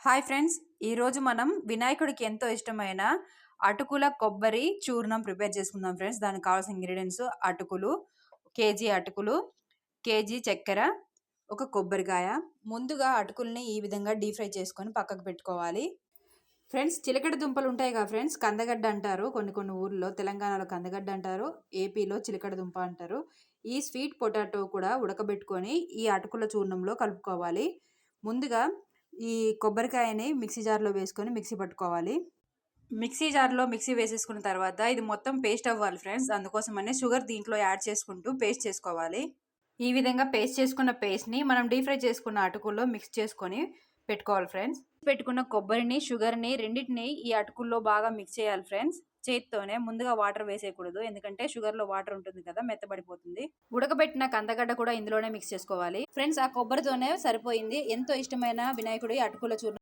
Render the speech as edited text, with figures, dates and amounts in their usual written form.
Hi friends, ఈరోజు మనం వినాయకుడికి ఎంతో ఇష్టమైన అటుకుల కొబ్బరి చూర్ణం ప్రిపేర్ చేసుకుందాం ఫ్రెండ్స్. దానికి కావాల్సిన ఇంగ్రీడియంట్స్ అటుకులు, కేజీ అటుకులు, కేజీ చక్కెర, ఒక కొబ్బరికాయ. ముందుగా అటుకుల్ని ఈ విధంగా డీప్ ఫ్రై చేసుకొని పక్కకు పెట్టుకోవాలి. ఫ్రెండ్స్, చిలకడ దుంపలు ఉంటాయి కదా ఫ్రెండ్స్, కందగడ్డ అంటారు. కొన్ని ఊర్లో తెలంగాణలో కందగడ్డ అంటారు, ఏపీలో చిలకడ దుంప అంటారు. ఈ స్వీట్ పొటాటో కూడా ఉడకబెట్టుకొని ఈ అటుకుల చూర్ణంలో కలుపుకోవాలి. ముందుగా ఈ కొబ్బరికాయని మిక్సీ జార్లో వేసుకొని మిక్సీ పట్టుకోవాలి. మిక్సీ జార్లో మిక్సీ వేసేసుకున్న తర్వాత ఇది మొత్తం పేస్ట్ అవ్వాలి ఫ్రెండ్స్. అందుకోసమనే షుగర్ దీంట్లో యాడ్ చేసుకుంటూ పేస్ట్ చేసుకోవాలి. ఈ విధంగా పేస్ట్ చేసుకున్న పేస్ట్ని మనం డీప్ ఫ్రై చేసుకున్న అటుకుల్లో మిక్స్ చేసుకొని పెట్టుకోవాలి ఫ్రెండ్స్. పెట్టుకున్న కొబ్బరిని, షుగర్ని రెండింటిని ఈ అటుకుల్లో బాగా మిక్స్ చేయాలి ఫ్రెండ్స్. చేతితోనే, ముందుగా వాటర్ వేసేయకూడదు, ఎందుకంటే షుగర్ లో వాటర్ ఉంటుంది కదా, మెత్తబడిపోతుంది. ఉడకబెట్టిన కందగడ్డ కూడా ఇందులోనే మిక్స్ చేసుకోవాలి ఫ్రెండ్స్. ఆ కొబ్బరితోనే సరిపోయింది. ఎంతో ఇష్టమైన వినాయకుడి అటుకుల చూర్ణం